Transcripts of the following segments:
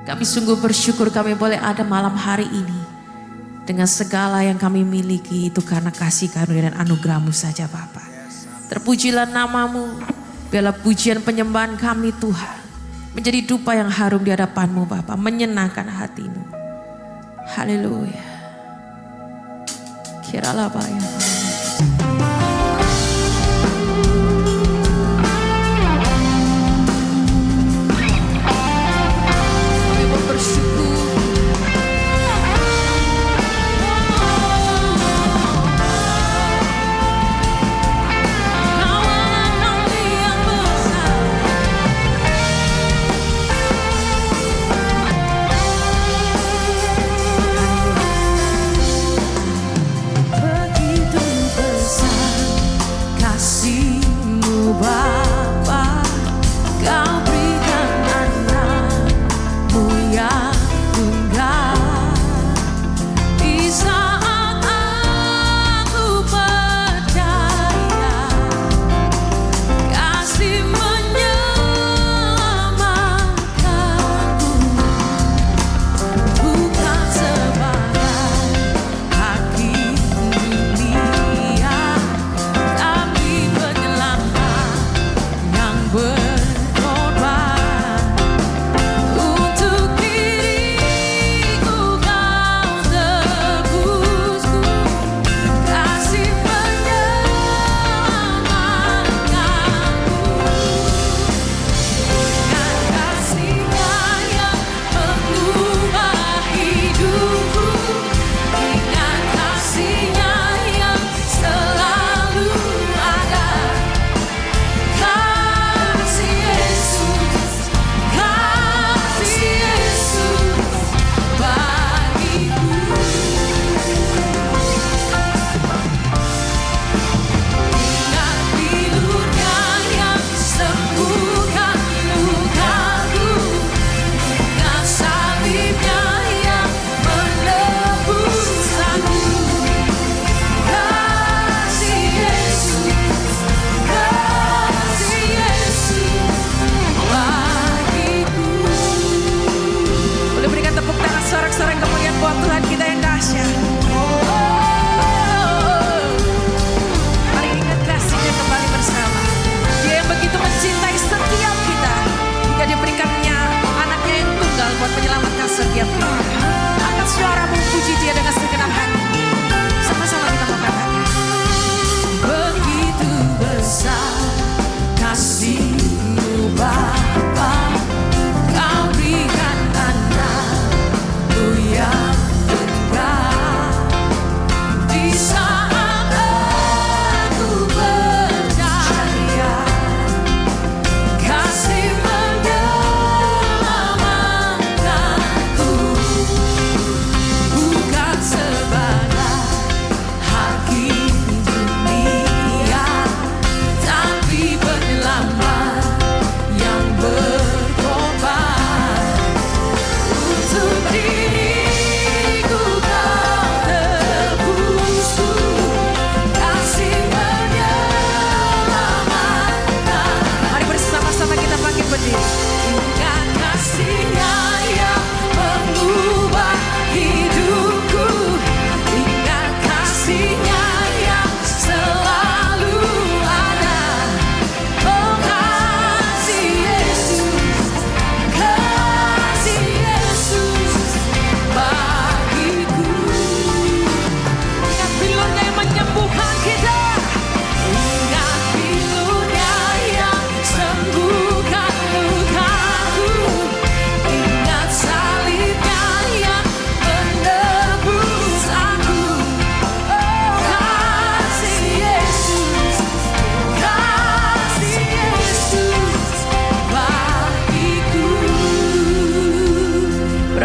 Kami sungguh bersyukur kami boleh ada malam hari ini. Dengan segala yang kami miliki itu karena kasih karunia dan anugerah-Mu saja Bapa. Terpujilah nama-Mu, biarlah pujian penyembahan kami Tuhan menjadi dupa yang harum di hadapan-Mu Bapa, menyenangkan hati-Mu. Haleluya. Kiralah bayang.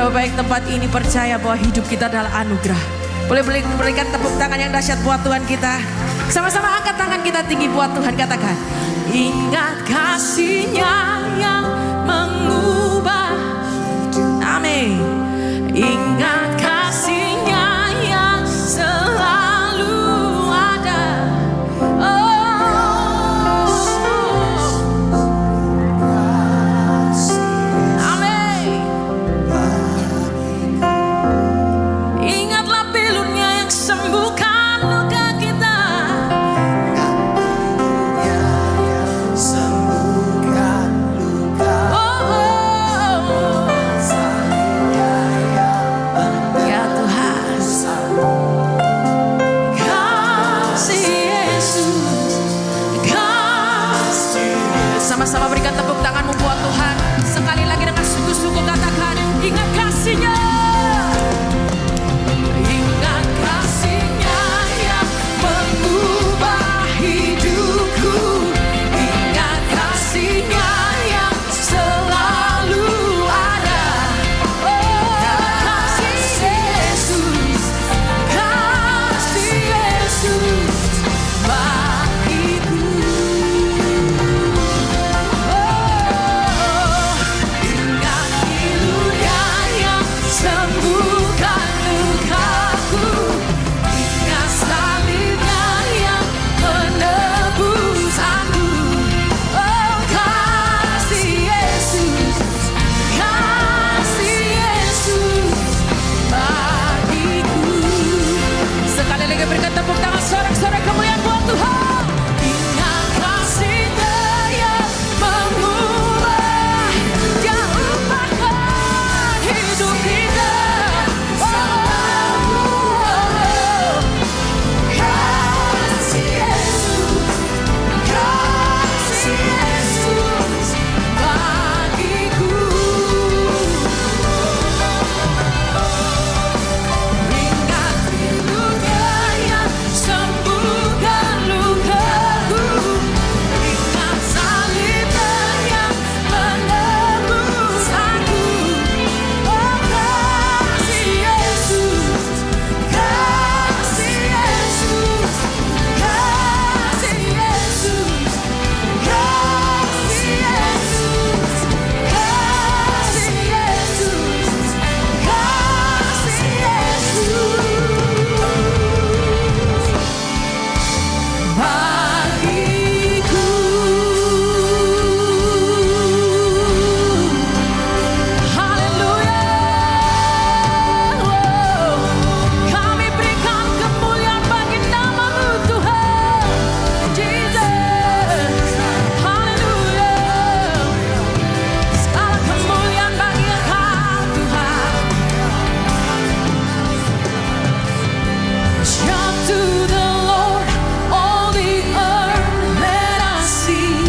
Baik tempat ini percaya bahwa hidup kita adalah anugerah. Boleh berikan tepuk tangan yang dahsyat buat Tuhan kita. Sama-sama angkat tangan kita tinggi buat Tuhan, katakan. Ingat kasih-Nya yang mengubah. Amin. Ingat kasih-Nya yang selalu ada. Amin. Sama-sama berikan tepuk tanganmu buat Tuhan. Sekali lagi dengan sungguh-sungguh katakan, ingat kasih-Nya. Ingat kasih-Nya yang mengubah hidupku. Ingat kasih-Nya yang selalu ada. Oh, kasih Yesus, kasih Yesus bagiku. Ingat pilu-Nya yang sembuhkan lukaku. Ingat salib-Nya yang menebus aku. Oh, kasih Yesus, kasih Yesus bagiku. Sekali lagi berikan tepuk tangan sorak-sorai kemuliaan buat Tuhan. Ingat kasih-Nya yang mengubah, yang ubahkan hidup kita. Oh, kasih Yesus, kasih Yesus bagiku. Ingat pilu-Nya yang sembuhkan lukaku. Ingat salib-Nya yang menebus aku. Oh, kasih Yesus, kasih Yesus, kasih Yesus, kasih Yesus, kasih Yesus, kasih Yesus bagiku. Haleluya. Kami berikan kemuliaan bagi nama-Mu Tuhan. Jesus. Haleluya. Segala kemuliaan bagi Engkau Tuhan. Shout to the Lord, all the earth, let us see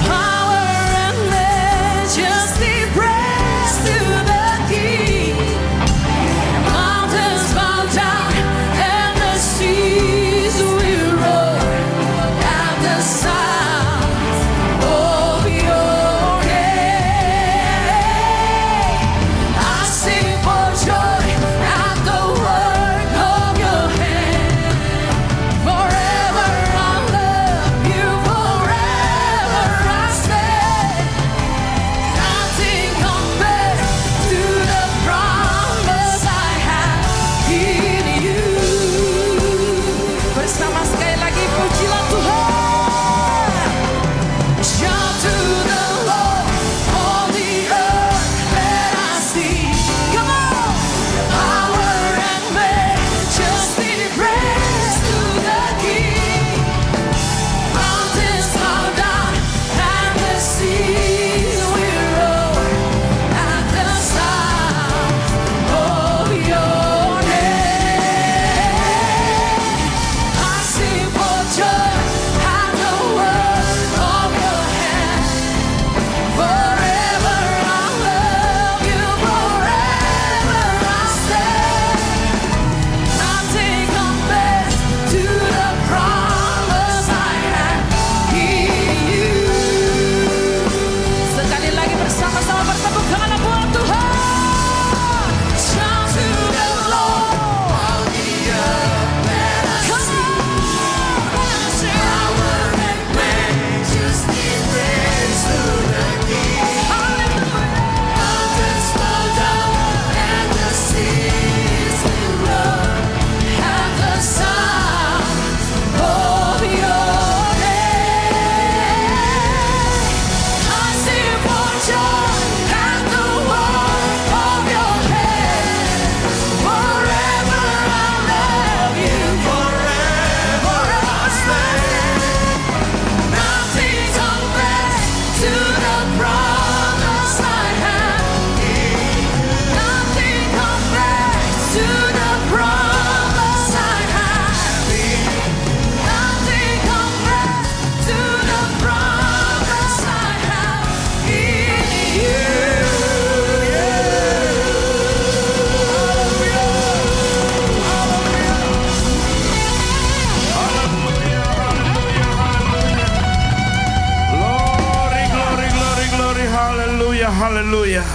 power and majesty, praise to the King. Mountains bow down and the seas will roar at the sound of your name. I sing for joy at the work of your hand. Forever I love you, forever I stand. Nothing compared to the promise I have in you. Bersama sekali lagi pujilah Tuhan. Shout to the Lord, all the earth, let us see. Come on, power and majesty, praise to the King. Mountains bow down and the seas will roar at the sound of your name. I sing for joy Haleluya.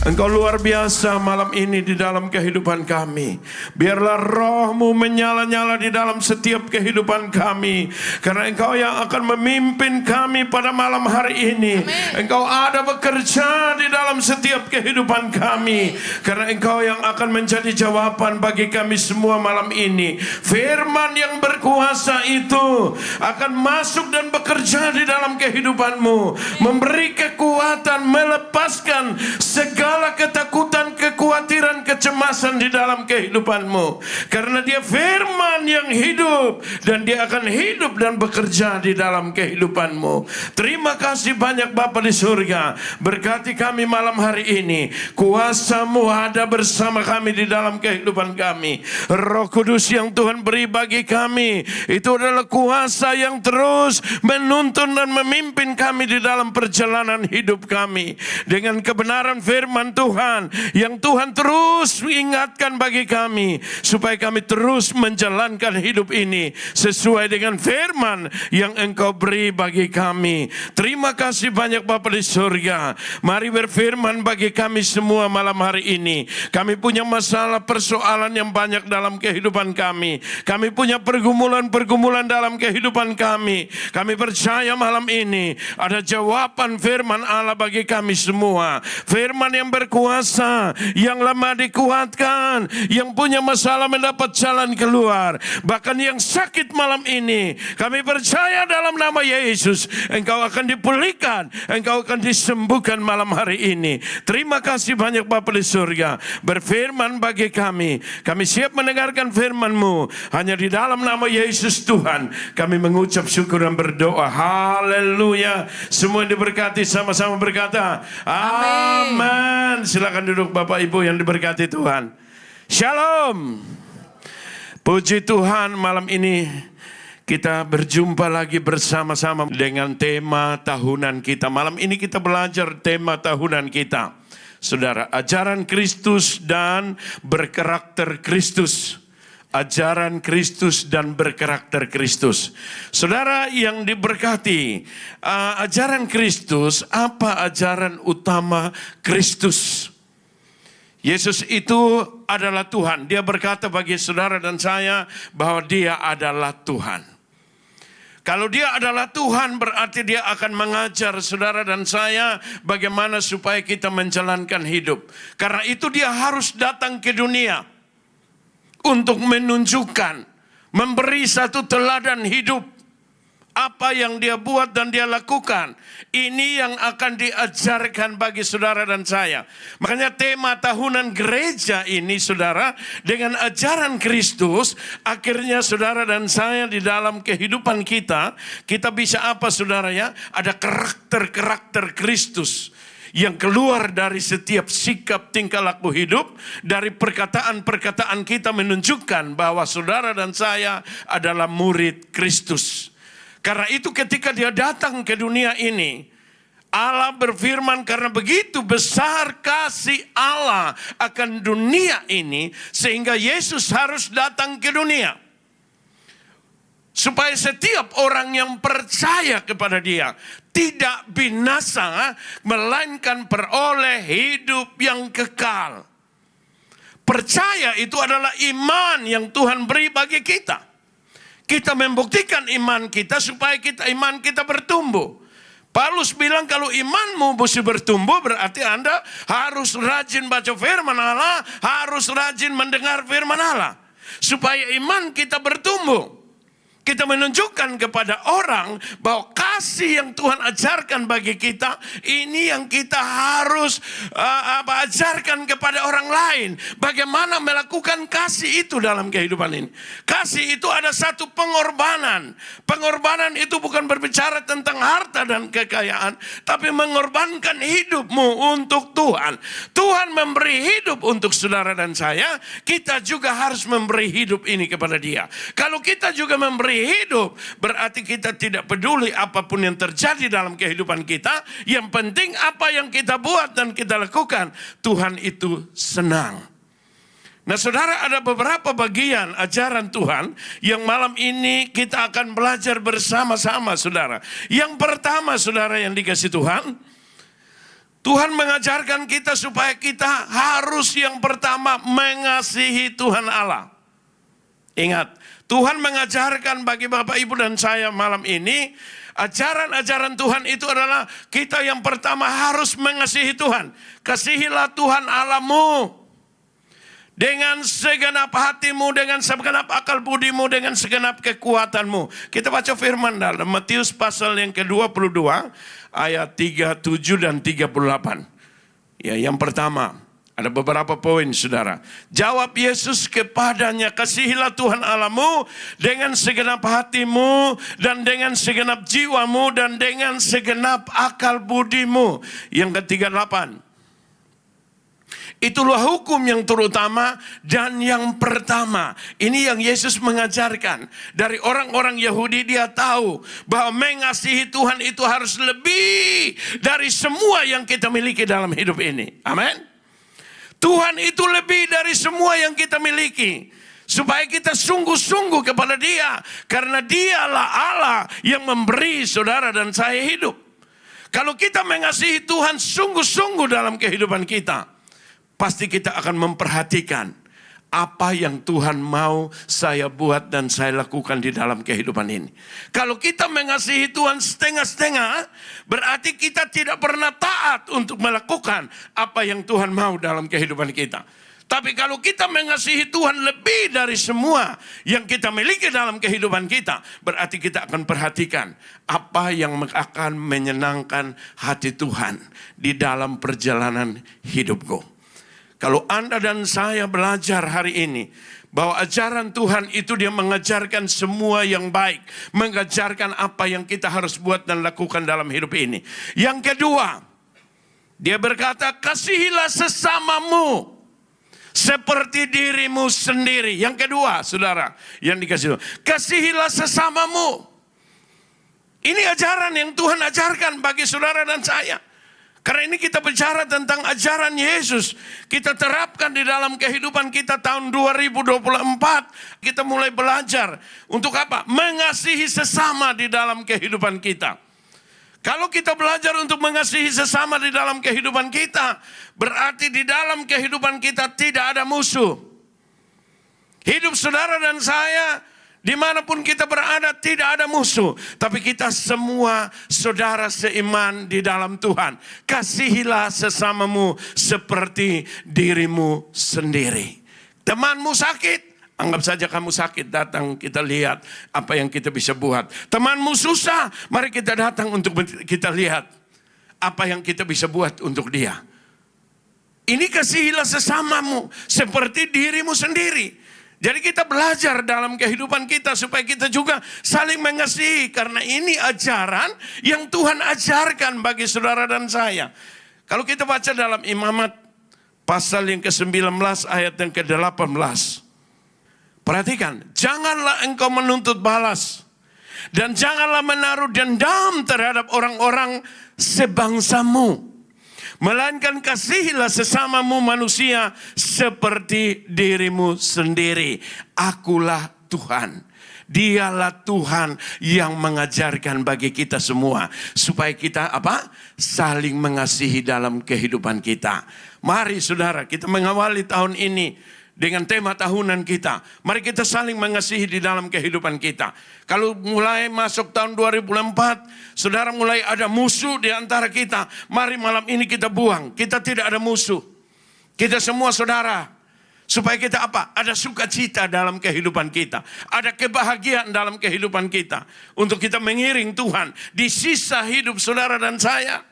Engkau luar biasa malam ini di dalam kehidupan kami. Biarlah roh-Mu menyala-nyala di dalam setiap kehidupan kami. Karena Engkau yang akan memimpin kami pada malam hari ini. Amen. Engkau ada bekerja di dalam setiap kehidupan kami. Karena Engkau yang akan menjadi jawaban bagi kami semua malam ini. Firman yang berkuasa itu akan masuk dan bekerja di dalam kehidupan-Mu. Memberi kekuatan, melepaskan segala ketakutan, kekhawatiran, kecemasan di dalam kehidupanmu. Karena dia firman yang hidup, dan dia akan hidup dan bekerja di dalam kehidupanmu. Terima kasih banyak Bapa di surga. Berkati kami malam hari ini. Kuasa-Mu ada bersama kami di dalam kehidupan kami. Roh Kudus yang Tuhan beri bagi kami, itu adalah kuasa yang terus menuntun dan memimpin kami di dalam perjalanan hidup kami. Dengan kebenaran firman Tuhan yang Tuhan terus ingatkan bagi kami, supaya kami terus menjalankan hidup ini sesuai dengan firman yang Engkau beri bagi kami. Terima kasih banyak Bapa di surga. Mari berfirman bagi kami semua malam hari ini. Kami punya masalah, persoalan yang banyak dalam kehidupan kami. Kami punya pergumulan-pergumulan dalam kehidupan kami. Kami percaya malam ini ada jawaban firman Allah bagi kami semua. Firman yang berkuasa, yang lemah dikuatkan, yang punya masalah mendapat jalan keluar. Bahkan yang sakit malam ini, kami percaya dalam nama Yesus, Engkau akan dipulihkan, Engkau akan disembuhkan malam hari ini. Terima kasih banyak Bapa di surga. Berfirman bagi kami, kami siap mendengarkan firman-Mu. Hanya di dalam nama Yesus Tuhan, kami mengucap syukur dan berdoa. Haleluya. Semua diberkati, sama-sama berkata, amin. Silakan duduk Bapak Ibu yang diberkati Tuhan. Shalom. Puji Tuhan, malam ini kita berjumpa lagi bersama-sama dengan tema tahunan kita. Malam ini kita belajar tema tahunan kita. Saudara, ajaran Kristus dan berkarakter Kristus. Ajaran Kristus dan berkarakter Kristus. Saudara yang diberkati, ajaran Kristus, apa ajaran utama Kristus? Yesus itu adalah Tuhan. Dia berkata bagi saudara dan saya bahwa dia adalah Tuhan. Kalau dia adalah Tuhan, berarti dia akan mengajar saudara dan saya bagaimana supaya kita menjalankan hidup. Karena itu dia harus datang ke dunia untuk menunjukkan, memberi satu teladan hidup. Apa yang dia buat dan dia lakukan, ini yang akan diajarkan bagi saudara dan saya. Makanya tema tahunan gereja ini saudara, dengan ajaran Kristus, akhirnya saudara dan saya di dalam kehidupan kita bisa apa saudara ya? Ada karakter-karakter Kristus yang keluar dari setiap sikap tingkah laku hidup, dari perkataan-perkataan kita menunjukkan bahwa saudara dan saya adalah murid Kristus. Karena itu ketika dia datang ke dunia ini, Allah berfirman karena begitu besar kasih Allah akan dunia ini, sehingga Yesus harus datang ke dunia. Supaya setiap orang yang percaya kepada dia tidak binasa, melainkan peroleh hidup yang kekal. Percaya itu adalah iman yang Tuhan beri bagi kita. Kita membuktikan iman kita supaya iman kita bertumbuh. Paulus bilang kalau imanmu mesti bertumbuh, berarti Anda harus rajin baca firman Allah, harus rajin mendengar firman Allah. Supaya iman kita bertumbuh. Kita menunjukkan kepada orang bahwa kasih yang Tuhan ajarkan bagi kita, ini yang kita harus ajarkan kepada orang lain. Bagaimana melakukan kasih itu dalam kehidupan ini. Kasih itu ada satu pengorbanan. Pengorbanan itu bukan berbicara tentang harta dan kekayaan, tapi mengorbankan hidupmu untuk Tuhan. Tuhan memberi hidup untuk saudara dan saya, kita juga harus memberi hidup ini kepada dia. Kalau kita juga memberi hidup, berarti kita tidak peduli apapun yang terjadi dalam kehidupan kita. Yang penting apa yang kita buat dan kita lakukan, Tuhan itu senang. Nah saudara, ada beberapa bagian ajaran Tuhan yang malam ini kita akan belajar bersama-sama saudara. Yang pertama saudara yang dikasih Tuhan, Tuhan mengajarkan kita supaya kita harus yang pertama mengasihi Tuhan Allah. Ingat, Tuhan mengajarkan bagi Bapak, Ibu, dan saya malam ini, ajaran-ajaran Tuhan itu adalah kita yang pertama harus mengasihi Tuhan. Kasihilah Tuhan Allahmu dengan segenap hatimu, dengan segenap akal budimu, dengan segenap kekuatanmu. Kita baca firman dalam Matius pasal yang ke-22 ayat 37 dan 38. Ya, yang pertama, ada beberapa poin, saudara. Jawab Yesus kepadanya, kasihilah Tuhan Allahmu dengan segenap hatimu dan dengan segenap jiwamu dan dengan segenap akal budimu. Yang ke-38. Itulah hukum yang terutama dan yang pertama. Ini yang Yesus mengajarkan. Dari orang-orang Yahudi dia tahu bahwa mengasihi Tuhan itu harus lebih dari semua yang kita miliki dalam hidup ini. Amin. Tuhan itu lebih dari semua yang kita miliki. Supaya kita sungguh-sungguh kepada Dia. Karena Dialah Allah yang memberi saudara dan saya hidup. Kalau kita mengasihi Tuhan sungguh-sungguh dalam kehidupan kita, pasti kita akan memperhatikan apa yang Tuhan mau saya buat dan saya lakukan di dalam kehidupan ini. Kalau kita mengasihi Tuhan setengah-setengah, berarti kita tidak pernah taat untuk melakukan apa yang Tuhan mau dalam kehidupan kita. Tapi kalau kita mengasihi Tuhan lebih dari semua yang kita miliki dalam kehidupan kita, berarti kita akan perhatikan apa yang akan menyenangkan hati Tuhan di dalam perjalanan hidupku. Kalau Anda dan saya belajar hari ini bahwa ajaran Tuhan itu dia mengajarkan semua yang baik, mengajarkan apa yang kita harus buat dan lakukan dalam hidup ini. Yang kedua, dia berkata, kasihilah sesamamu seperti dirimu sendiri. Yang kedua, saudara, yang dikasih, kasihilah sesamamu. Ini ajaran yang Tuhan ajarkan bagi saudara dan saya. Karena ini kita bicara tentang ajaran Yesus. Kita terapkan di dalam kehidupan kita tahun 2024. Kita mulai belajar. Untuk apa? Mengasihi sesama di dalam kehidupan kita. Kalau kita belajar untuk mengasihi sesama di dalam kehidupan kita, berarti di dalam kehidupan kita tidak ada musuh. Hidup saudara dan saya, dimanapun kita berada tidak ada musuh. Tapi kita semua saudara seiman di dalam Tuhan. Kasihilah sesamamu seperti dirimu sendiri. Temanmu sakit, anggap saja kamu sakit, datang kita lihat apa yang kita bisa buat. Temanmu susah, mari kita datang untuk kita lihat apa yang kita bisa buat untuk dia. Ini kasihilah sesamamu seperti dirimu sendiri. Jadi kita belajar dalam kehidupan kita supaya kita juga saling mengasihi. Karena ini ajaran yang Tuhan ajarkan bagi saudara dan saya. Kalau kita baca dalam Imamat pasal yang ke-19 ayat yang ke-18. Perhatikan, janganlah engkau menuntut balas. Dan janganlah menaruh dendam terhadap orang-orang sebangsamu. Melainkan kasihilah sesamamu manusia seperti dirimu sendiri. Akulah Tuhan. Dialah Tuhan yang mengajarkan bagi kita semua. Supaya kita apa? Saling mengasihi dalam kehidupan kita. Mari saudara, kita mengawali tahun ini dengan tema tahunan kita. Mari kita saling mengasihi di dalam kehidupan kita. Kalau mulai masuk tahun 2004, saudara mulai ada musuh di antara kita. Mari malam ini kita buang. Kita tidak ada musuh. Kita semua saudara. Supaya kita apa? Ada sukacita dalam kehidupan kita. Ada kebahagiaan dalam kehidupan kita. Untuk kita mengiring Tuhan di sisa hidup saudara dan saya.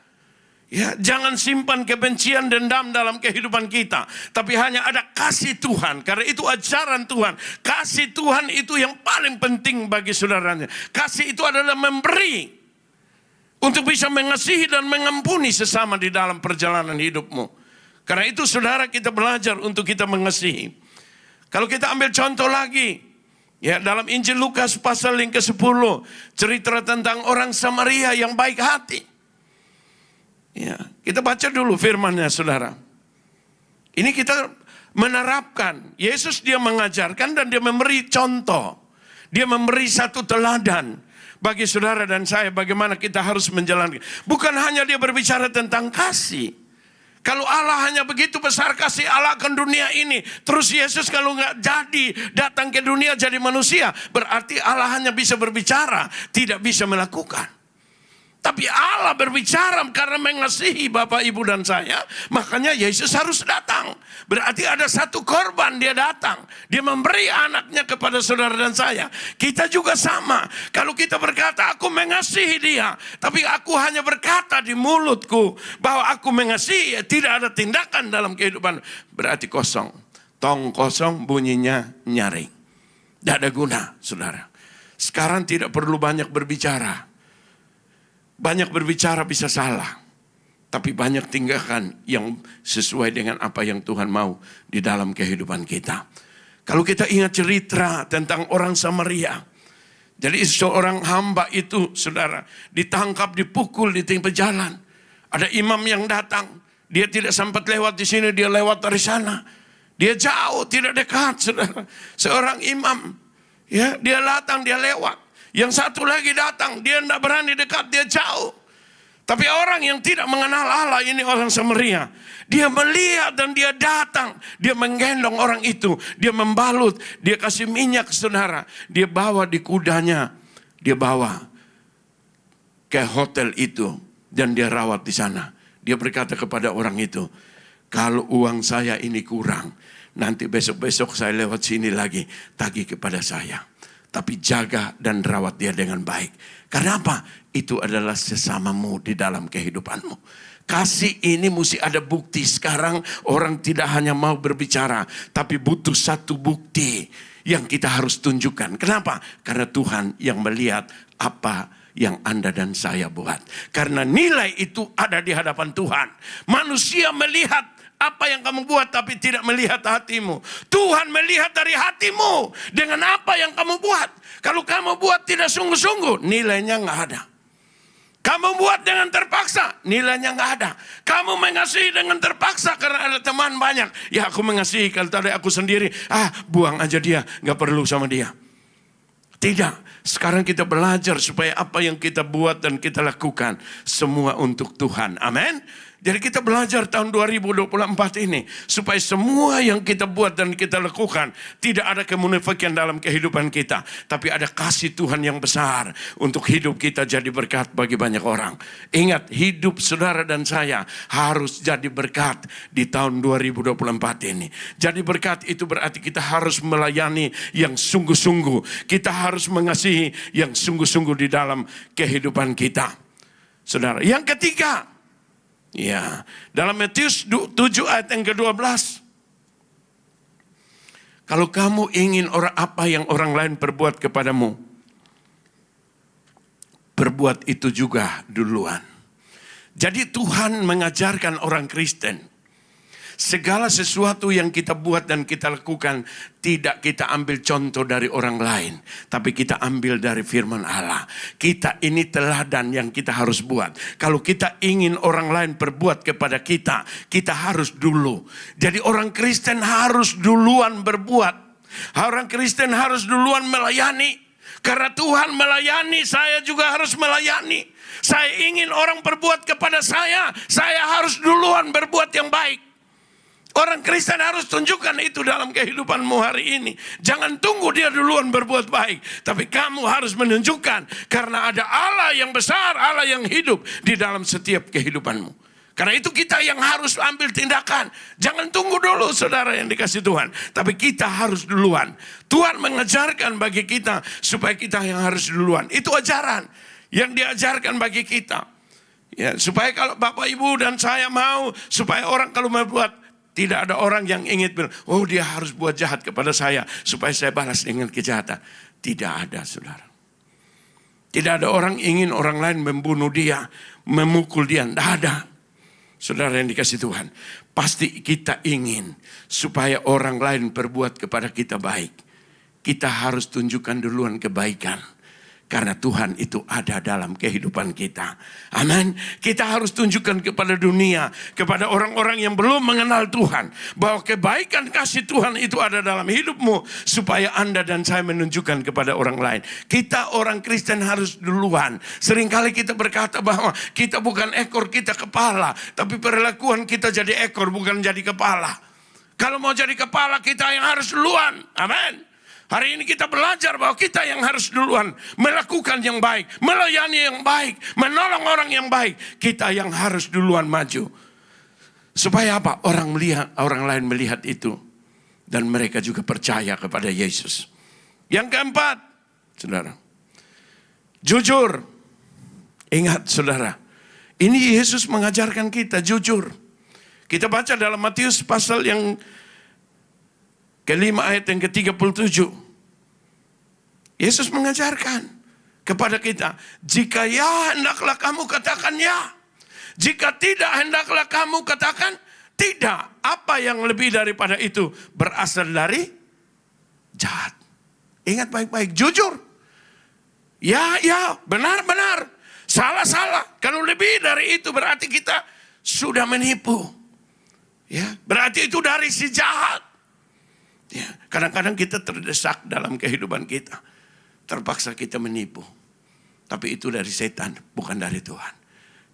Ya, jangan simpan kebencian dendam dalam kehidupan kita. Tapi hanya ada kasih Tuhan. Karena itu ajaran Tuhan. Kasih Tuhan itu yang paling penting bagi saudaranya. Kasih itu adalah memberi. Untuk bisa mengasihi dan mengampuni sesama di dalam perjalanan hidupmu. Karena itu saudara kita belajar untuk kita mengasihi. Kalau kita ambil contoh lagi. Ya, dalam Injil Lukas pasal yang ke-10. Cerita tentang orang Samaria yang baik hati. Ya, kita baca dulu firman-Nya saudara. Ini kita menerapkan. Yesus dia mengajarkan dan dia memberi contoh. Dia memberi satu teladan bagi saudara dan saya bagaimana kita harus menjalankan. Bukan hanya dia berbicara tentang kasih. Kalau Allah hanya begitu besar kasih Allah akan dunia ini, terus Yesus kalau nggak jadi datang ke dunia jadi manusia, berarti Allah hanya bisa berbicara, tidak bisa melakukan. Tapi Allah berbicara karena mengasihi Bapak, Ibu, dan saya. Makanya Yesus harus datang. Berarti ada satu korban, dia datang. Dia memberi anaknya kepada saudara dan saya. Kita juga sama. Kalau kita berkata, aku mengasihi dia. Tapi aku hanya berkata di mulutku bahwa aku mengasihi. Tidak ada tindakan dalam kehidupan. Berarti kosong. Tong kosong bunyinya nyaring. Tidak ada guna, saudara. Sekarang tidak perlu banyak berbicara. Banyak berbicara bisa salah. Tapi banyak tinggalkan yang sesuai dengan apa yang Tuhan mau di dalam kehidupan kita. Kalau kita ingat cerita tentang orang Samaria. Jadi seorang hamba itu, saudara, ditangkap, dipukul di tengah jalan. Ada imam yang datang. Dia tidak sempat lewat di sini, dia lewat dari sana. Dia jauh, tidak dekat, saudara. Seorang imam, ya, dia datang, dia lewat. Yang satu lagi datang, dia tidak berani dekat, dia jauh. Tapi orang yang tidak mengenal Allah, ini orang Samaria. Dia melihat dan dia datang. Dia menggendong orang itu. Dia membalut, dia kasih minyak, saudara. Dia bawa di kudanya. Dia bawa ke hotel itu. Dan dia rawat di sana. Dia berkata kepada orang itu, kalau uang saya ini kurang, nanti besok-besok saya lewat sini lagi, tagih kepada saya. Tapi jaga dan rawat dia dengan baik. Karena apa? Itu adalah sesamamu di dalam kehidupanmu. Kasih ini mesti ada bukti. Sekarang orang tidak hanya mau berbicara, tapi butuh satu bukti yang kita harus tunjukkan. Kenapa? Karena Tuhan yang melihat apa yang Anda dan saya buat. Karena nilai itu ada di hadapan Tuhan. Manusia melihat apa yang kamu buat tapi tidak melihat hatimu. Tuhan melihat dari hatimu dengan apa yang kamu buat. Kalau kamu buat tidak sungguh-sungguh, nilainya nggak ada. Kamu buat dengan terpaksa, nilainya nggak ada. Kamu mengasihi dengan terpaksa karena ada teman banyak. Ya aku mengasihi, kalau tadi aku sendiri, buang aja dia, nggak perlu sama dia. Tidak, sekarang kita belajar supaya apa yang kita buat dan kita lakukan semua untuk Tuhan. Amin. Jadi kita belajar tahun 2024 ini supaya semua yang kita buat dan kita lakukan tidak ada kemunafikan dalam kehidupan kita, tapi ada kasih Tuhan yang besar untuk hidup kita jadi berkat bagi banyak orang. Ingat, hidup saudara dan saya harus jadi berkat di tahun 2024 ini. Jadi berkat itu berarti kita harus melayani yang sungguh-sungguh. Kita harus mengasihi yang sungguh-sungguh di dalam kehidupan kita. Saudara, yang ketiga, ya, dalam Matius 7 ayat yang ke-12. Kalau kamu ingin apa yang orang lain perbuat kepadamu, perbuat itu juga duluan. Jadi Tuhan mengajarkan orang Kristen, segala sesuatu yang kita buat dan kita lakukan tidak kita ambil contoh dari orang lain, tapi kita ambil dari firman Allah. Kita ini teladan yang kita harus buat. Kalau kita ingin orang lain berbuat kepada kita, kita harus dulu. Jadi orang Kristen harus duluan berbuat. Orang Kristen harus duluan melayani. Karena Tuhan melayani, saya juga harus melayani. Saya ingin orang berbuat kepada saya harus duluan berbuat yang baik. Orang Kristen harus tunjukkan itu dalam kehidupanmu hari ini. Jangan tunggu dia duluan berbuat baik. Tapi kamu harus menunjukkan. Karena ada Allah yang besar, Allah yang hidup di dalam setiap kehidupanmu. Karena itu kita yang harus ambil tindakan. Jangan tunggu dulu saudara yang dikasih Tuhan. Tapi kita harus duluan. Tuhan mengajarkan bagi kita supaya kita yang harus duluan. Itu ajaran yang diajarkan bagi kita. Ya, supaya kalau Bapak Ibu dan saya mau, supaya orang kalau membuat, tidak ada orang yang ingin bilang, oh dia harus buat jahat kepada saya supaya saya balas dengan kejahatan. Tidak ada, saudara. Tidak ada orang ingin orang lain membunuh dia, memukul dia. Tidak ada. Saudara yang dikasih Tuhan. Pasti kita ingin supaya orang lain berbuat kepada kita baik. Kita harus tunjukkan duluan kebaikan. Karena Tuhan itu ada dalam kehidupan kita. Amin. Kita harus tunjukkan kepada dunia, kepada orang-orang yang belum mengenal Tuhan, bahwa kebaikan kasih Tuhan itu ada dalam hidupmu, supaya Anda dan saya menunjukkan kepada orang lain. Kita orang Kristen harus duluan. Seringkali kita berkata bahwa kita bukan ekor, kita kepala. Tapi perlakuan kita jadi ekor, bukan jadi kepala. Kalau mau jadi kepala, kita yang harus duluan. Amin. Hari ini kita belajar bahwa kita yang harus duluan melakukan yang baik, melayani yang baik, menolong orang yang baik. Kita yang harus duluan maju. Supaya apa? Orang lain melihat itu. Dan mereka juga percaya kepada Yesus. Yang keempat, saudara. Jujur. Ingat saudara. Ini Yesus mengajarkan kita jujur. Kita baca dalam Matius pasal yang kelima ayat yang ke-37. Yesus mengajarkan kepada kita, jika ya hendaklah kamu katakan ya. Jika tidak hendaklah kamu katakan tidak. Apa yang lebih daripada itu berasal dari jahat. Ingat baik-baik, jujur. Ya, benar. Salah. Kalau lebih dari itu berarti kita sudah menipu. Ya, berarti itu dari si jahat. Ya, kadang-kadang kita terdesak dalam kehidupan kita. Terpaksa kita menipu. Tapi itu dari setan, bukan dari Tuhan.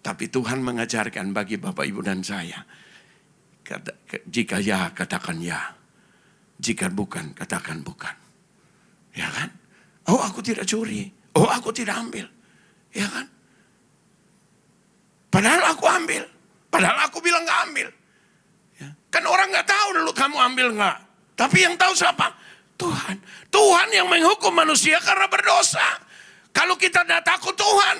Tapi Tuhan mengajarkan bagi Bapak, Ibu, dan saya. Jika ya, katakan ya. Jika bukan, katakan bukan. Ya kan? Oh, aku tidak curi. Oh, aku tidak ambil. Ya kan? Padahal aku ambil. Padahal aku bilang gak ambil. Ya. Kan orang gak tahu dulu kamu ambil gak. Tapi yang tahu siapa? Tuhan. Tuhan yang menghukum manusia karena berdosa. Kalau kita tidak takut Tuhan,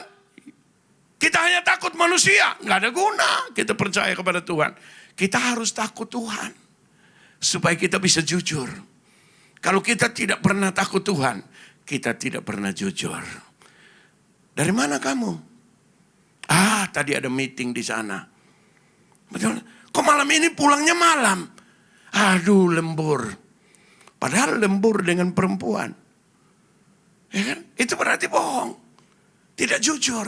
kita hanya takut manusia, nggak ada guna kita percaya kepada Tuhan. Kita harus takut Tuhan supaya kita bisa jujur. Kalau kita tidak pernah takut Tuhan, kita tidak pernah jujur. Dari mana kamu? Tadi ada meeting di sana. Betul. Kok malam ini pulangnya malam? Aduh, lembur. Padahal lembur dengan perempuan. Ya kan? Itu berarti bohong. Tidak jujur.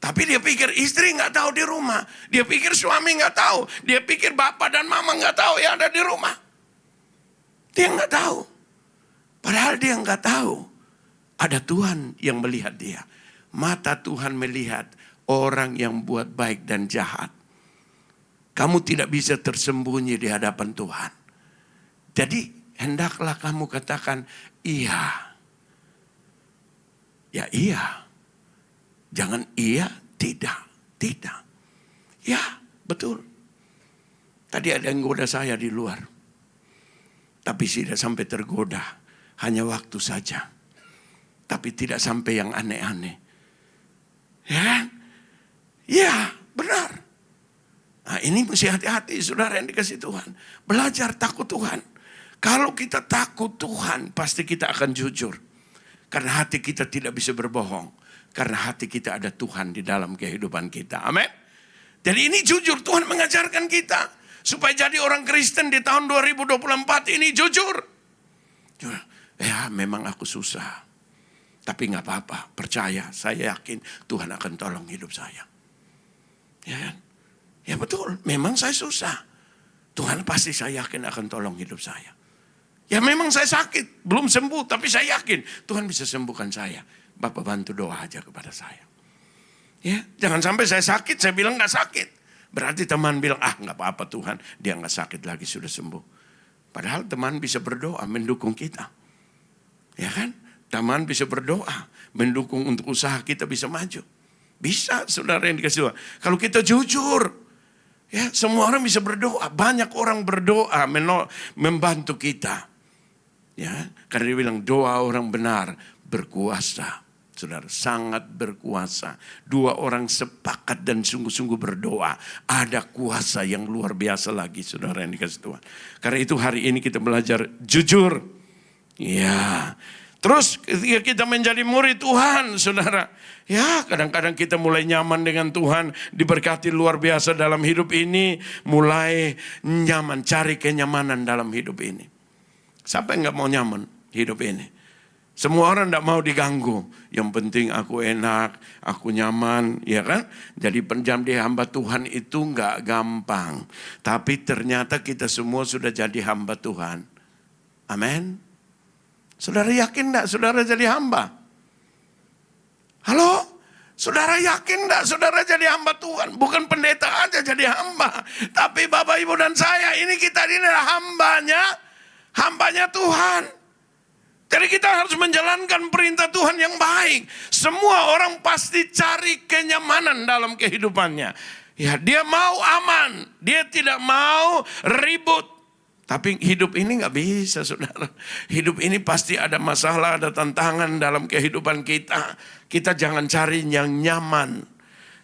Tapi dia pikir istri gak tahu di rumah. Dia pikir suami gak tahu. Dia pikir bapak dan mama gak tahu yang ada di rumah. Dia gak tahu. Padahal dia gak tahu. Ada Tuhan yang melihat dia. Mata Tuhan melihat orang yang buat baik dan jahat. Kamu tidak bisa tersembunyi di hadapan Tuhan. Jadi hendaklah kamu katakan iya. Ya iya. Jangan iya, tidak. Tidak. Ya, betul. Tadi ada yang goda saya di luar. Tapi tidak sampai tergoda. Hanya waktu saja. Tapi tidak sampai yang aneh-aneh. Ya, ya benar. Nah, ini mesti hati-hati saudara yang dikasih Tuhan. Belajar takut Tuhan. Kalau kita takut Tuhan, pasti kita akan jujur. Karena hati kita tidak bisa berbohong. Karena hati kita ada Tuhan di dalam kehidupan kita. Amin. Jadi ini jujur, Tuhan mengajarkan kita. Supaya jadi orang Kristen di tahun 2024 ini jujur. Ya memang aku susah. Tapi gak apa-apa, percaya, saya yakin Tuhan akan tolong hidup saya. Ya kan? Ya betul, memang saya susah. Tuhan pasti saya yakin akan tolong hidup saya. Ya memang saya sakit, belum sembuh, tapi saya yakin Tuhan bisa sembuhkan saya. Bapak bantu doa aja kepada saya. Ya, jangan sampai saya sakit, saya bilang gak sakit. Berarti teman bilang, gak apa-apa Tuhan, dia gak sakit lagi, sudah sembuh. Padahal teman bisa berdoa, mendukung kita. Ya kan? Teman bisa berdoa, mendukung untuk usaha kita bisa maju. Bisa saudara yang dikasih doa. Kalau kita jujur, ya semua orang bisa berdoa. Banyak orang berdoa membantu kita. Ya, karena dia bilang doa orang benar berkuasa. Saudara, sangat berkuasa. Dua orang sepakat dan sungguh-sungguh berdoa. Ada kuasa yang luar biasa lagi saudara yang dikasih Tuhan. Karena itu hari ini kita belajar jujur. Ya. Terus ketika kita menjadi murid Tuhan, saudara. Ya kadang-kadang kita mulai nyaman dengan Tuhan. Diberkati luar biasa dalam hidup ini. Mulai nyaman, cari kenyamanan dalam hidup ini. Siapa yang gak mau nyaman hidup ini? Semua orang tidak mau diganggu. Yang penting aku enak, aku nyaman, ya kan? Jadi menjadi hamba Tuhan itu nggak gampang. Tapi ternyata kita semua sudah jadi hamba Tuhan. Amin. Saudara yakin enggak saudara jadi hamba? Halo? Saudara yakin enggak saudara jadi hamba Tuhan? Bukan pendeta aja jadi hamba. Tapi Bapak, Ibu, dan saya ini kita ini adalah hambanya Tuhan. Jadi kita harus menjalankan perintah Tuhan yang baik. Semua orang pasti cari kenyamanan dalam kehidupannya. Ya, dia mau aman, dia tidak mau ribut. Tapi hidup ini nggak bisa, saudara. Hidup ini pasti ada masalah, ada tantangan dalam kehidupan kita. Kita jangan cari yang nyaman.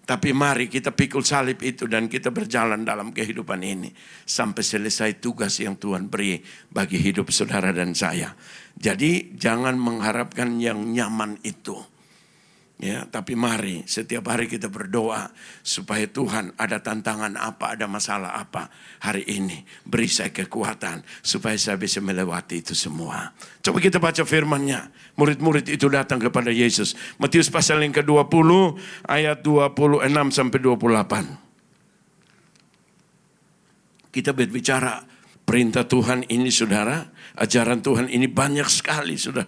Tapi mari kita pikul salib itu dan kita berjalan dalam kehidupan ini. Sampai selesai tugas yang Tuhan beri bagi hidup saudara dan saya. Jadi jangan mengharapkan yang nyaman itu. Ya, tapi mari setiap hari kita berdoa supaya Tuhan ada tantangan apa, ada masalah apa hari ini. Beri saya kekuatan supaya saya bisa melewati itu semua. Coba kita baca firman-Nya. Murid-murid itu datang kepada Yesus. Matius pasal yang ke-20 ayat 26 sampai 28. Kita berbicara perintah Tuhan ini, saudara. Ajaran Tuhan ini banyak sekali, sudah.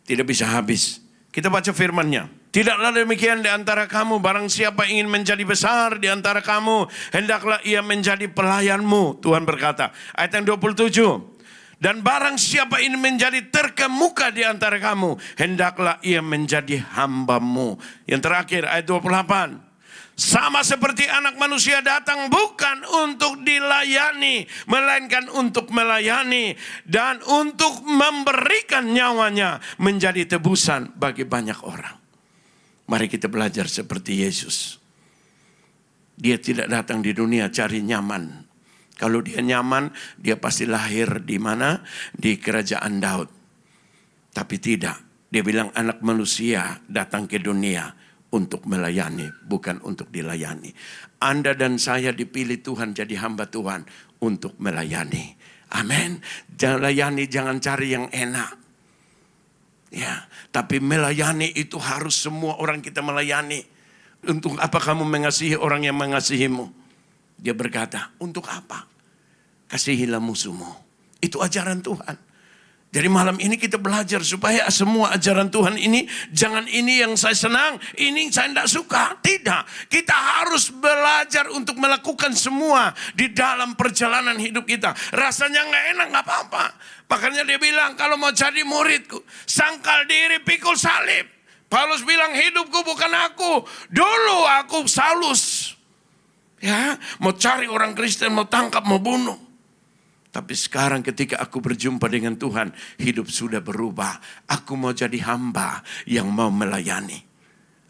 Tidak bisa habis. Kita baca firman-Nya. Tidaklah demikian di antara kamu, barang siapa ingin menjadi besar di antara kamu, hendaklah ia menjadi pelayanmu. Tuhan berkata, ayat yang 27. Dan barang siapa ingin menjadi terkemuka di antara kamu, hendaklah ia menjadi hambamu. Yang terakhir, ayat 28. Sama seperti anak manusia datang bukan untuk dilayani, melainkan untuk melayani dan untuk memberikan nyawanya menjadi tebusan bagi banyak orang. Mari kita belajar seperti Yesus. Dia tidak datang di dunia cari nyaman. Kalau dia nyaman, dia pasti lahir di mana? Di kerajaan Daud. Tapi tidak. Dia bilang anak manusia datang ke dunia untuk melayani, bukan untuk dilayani. Anda dan saya dipilih Tuhan jadi hamba Tuhan untuk melayani. Amin. Jangan layani, jangan cari yang enak. Ya, tapi melayani itu harus semua orang kita melayani. Untuk apa kamu mengasihi orang yang mengasihimu? Dia berkata, untuk apa? Kasihilah musuhmu. Itu ajaran Tuhan. Jadi malam ini kita belajar supaya semua ajaran Tuhan ini, jangan ini yang saya senang, ini saya tidak suka. Tidak, kita harus belajar untuk melakukan semua di dalam perjalanan hidup kita. Rasanya nggak enak, nggak apa-apa. Makanya dia bilang, kalau mau jadi muridku, sangkal diri, pikul salib. Paulus bilang, hidupku bukan aku. Dulu aku Saulus. Ya, mau cari orang Kristen, mau tangkap, mau bunuh. Tapi sekarang ketika aku berjumpa dengan Tuhan, hidup sudah berubah. Aku mau jadi hamba yang mau melayani.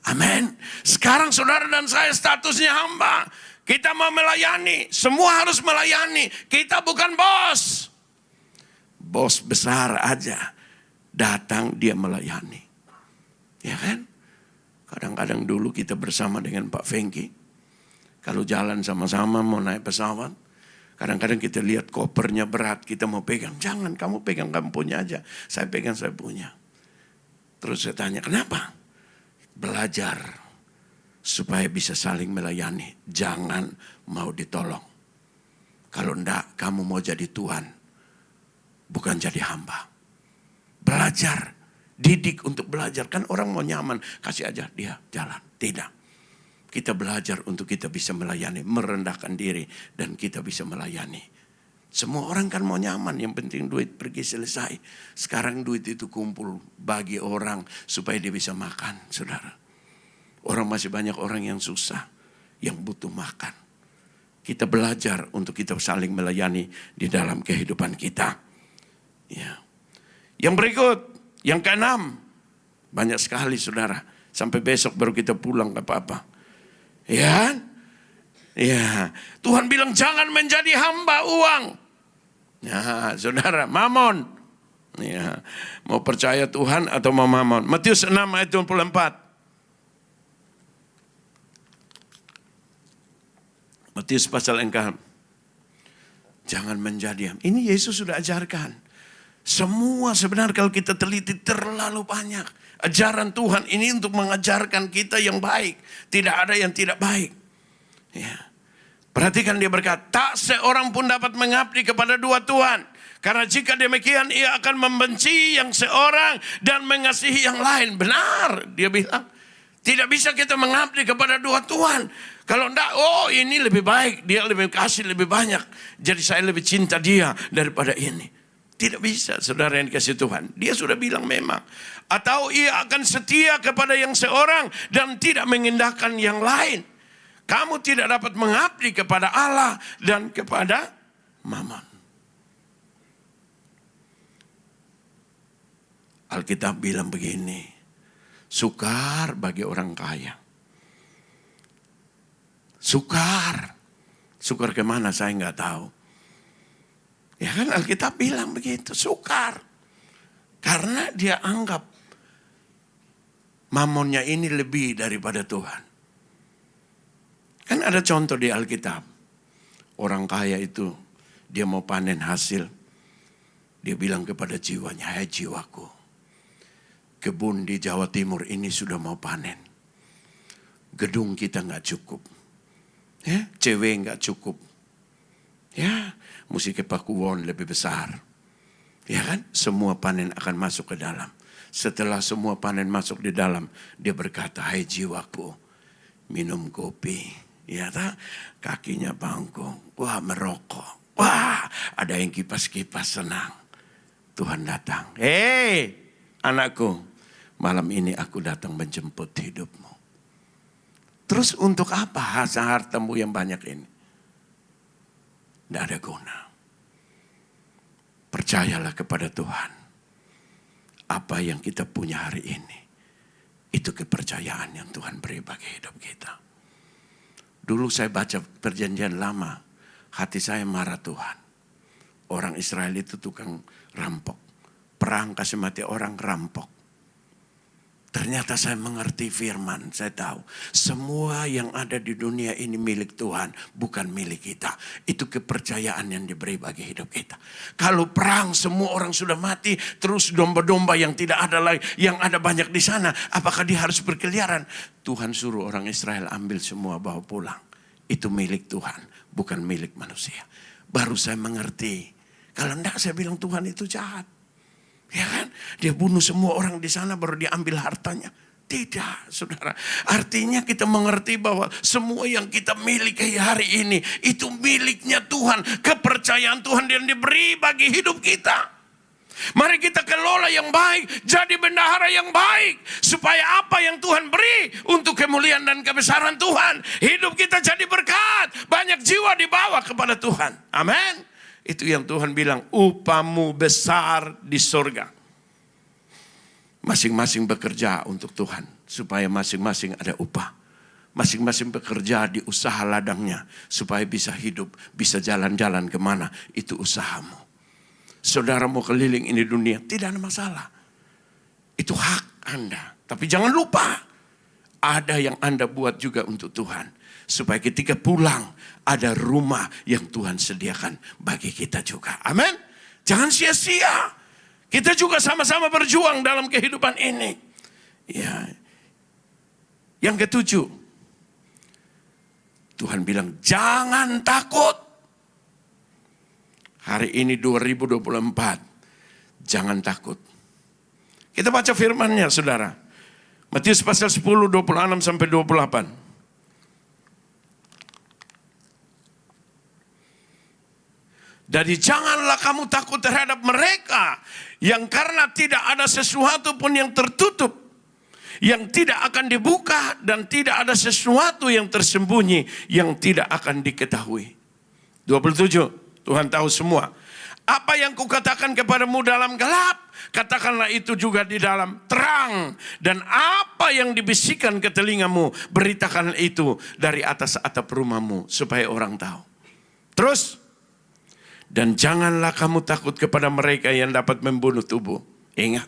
Amin. Sekarang saudara dan saya statusnya hamba. Kita mau melayani. Semua harus melayani. Kita bukan bos. Bos besar aja. Datang dia melayani. Ya kan? Kadang-kadang dulu kita bersama dengan Pak Fengki. Kalau jalan sama-sama mau naik pesawat. Kadang-kadang kita lihat kopernya berat, kita mau pegang. Jangan, kamu pegang, kamu punya aja. Saya pegang, saya punya. Terus saya tanya, kenapa? Belajar supaya bisa saling melayani. Jangan mau ditolong. Kalau enggak, kamu mau jadi Tuhan. Bukan jadi hamba. Belajar, didik untuk belajar. Kan orang mau nyaman, kasih aja dia jalan. Tidak. Kita belajar untuk kita bisa melayani, merendahkan diri, dan kita bisa melayani. Semua orang kan mau nyaman, yang penting duit pergi selesai. Sekarang duit itu kumpul bagi orang supaya dia bisa makan, saudara. Orang masih banyak orang yang susah, yang butuh makan. Kita belajar untuk kita saling melayani di dalam kehidupan kita. Ya. Yang berikut, yang keenam, banyak sekali saudara. Sampai besok baru kita pulang ke apa-apa. Ya, ya. Tuhan bilang jangan menjadi hamba uang. Ya, saudara, mamon. Ya, mau percaya Tuhan atau mau mamon? Matius 6 ayat 24. Matius pasal yang ke. Jangan menjadi. Ini Yesus sudah ajarkan. Semua sebenarnya kalau kita teliti terlalu banyak. Ajaran Tuhan ini untuk mengajarkan kita yang baik. Tidak ada yang tidak baik. Ya. Perhatikan dia berkata, tak seorang pun dapat mengabdi kepada dua Tuhan. Karena jika demikian ia akan membenci yang seorang dan mengasihi yang lain. Benar, dia bilang. Tidak bisa kita mengabdi kepada dua Tuhan. Kalau enggak, oh ini lebih baik, dia lebih kasih lebih banyak. Jadi saya lebih cinta dia daripada ini. Tidak bisa, saudara yang dikasih Tuhan. Dia sudah bilang memang. Atau ia akan setia kepada yang seorang dan tidak mengindahkan yang lain. Kamu tidak dapat mengabdi kepada Allah dan kepada Mammon. Alkitab bilang begini. Sukar bagi orang kaya. Sukar. Sukar kemana saya nggak tahu. Ya kan Alkitab bilang begitu. Sukar. Karena dia anggap mamonnya ini lebih daripada Tuhan. Kan ada contoh di Alkitab. Orang kaya itu dia mau panen hasil. Dia bilang kepada jiwanya, hai jiwaku. Kebun di Jawa Timur ini sudah mau panen. Gedung kita nggak cukup. Ya, cewek nggak cukup. Ya, mesti ke Pakuwon lebih besar. Ya kan, semua panen akan masuk ke dalam. Setelah semua panen masuk di dalam, dia berkata, hai jiwaku, minum kopi. Ya tak, kakinya bangkong. Wah, merokok. Wah, ada yang kipas-kipas senang. Tuhan datang. Hei, anakku. Malam ini aku datang menjemput hidupmu. Terus untuk apa hartamu yang banyak ini? Tidak ada guna. Percayalah kepada Tuhan. Apa yang kita punya hari ini. Itu kepercayaan yang Tuhan beri bagi hidup kita. Dulu saya baca perjanjian lama. Hati saya marah Tuhan. Orang Israel itu tukang rampok. Perang kasih mati orang rampok. Ternyata saya mengerti firman, saya tahu. Semua yang ada di dunia ini milik Tuhan, bukan milik kita. Itu kepercayaan yang diberi bagi hidup kita. Kalau perang semua orang sudah mati, terus domba-domba yang tidak ada lagi, yang ada banyak di sana. Apakah dia harus berkeliaran? Tuhan suruh orang Israel ambil semua bawa pulang. Itu milik Tuhan, bukan milik manusia. Baru saya mengerti. Kalau enggak saya bilang Tuhan itu jahat. Ya kan? Dia bunuh semua orang di sana baru diambil hartanya. Tidak, saudara. Artinya kita mengerti bahwa semua yang kita miliki hari ini itu miliknya Tuhan. Kepercayaan Tuhan yang diberi bagi hidup kita. Mari kita kelola yang baik, jadi bendahara yang baik. Supaya apa yang Tuhan beri untuk kemuliaan dan kebesaran Tuhan. Hidup kita jadi berkat. Banyak jiwa dibawa kepada Tuhan. Amin. Itu yang Tuhan bilang, upamu besar di surga. Masing-masing bekerja untuk Tuhan. Supaya masing-masing ada upah. Masing-masing bekerja di usaha ladangnya. Supaya bisa hidup, bisa jalan-jalan kemana. Itu usahamu. Saudara mau keliling ini dunia, tidak ada masalah. Itu hak Anda. Tapi jangan lupa, ada yang Anda buat juga untuk Tuhan. Supaya ketika pulang, ada rumah yang Tuhan sediakan bagi kita juga. Amin. Jangan sia-sia. Kita juga sama-sama berjuang dalam kehidupan ini. Ya. Yang ketujuh. Tuhan bilang, jangan takut. Hari ini 2024. Jangan takut. Kita baca firman-Nya, saudara. Matius pasal 10, 26 sampai 28. Jadi janganlah kamu takut terhadap mereka yang karena tidak ada sesuatu pun yang tertutup, yang tidak akan dibuka dan tidak ada sesuatu yang tersembunyi yang tidak akan diketahui. 27, Tuhan tahu semua. Apa yang kukatakan kepadamu dalam gelap, katakanlah itu juga di dalam terang. Dan apa yang dibisikkan ke telingamu, beritakanlah itu dari atas atap rumahmu supaya orang tahu. Terus, dan janganlah kamu takut kepada mereka yang dapat membunuh tubuh. Ingat,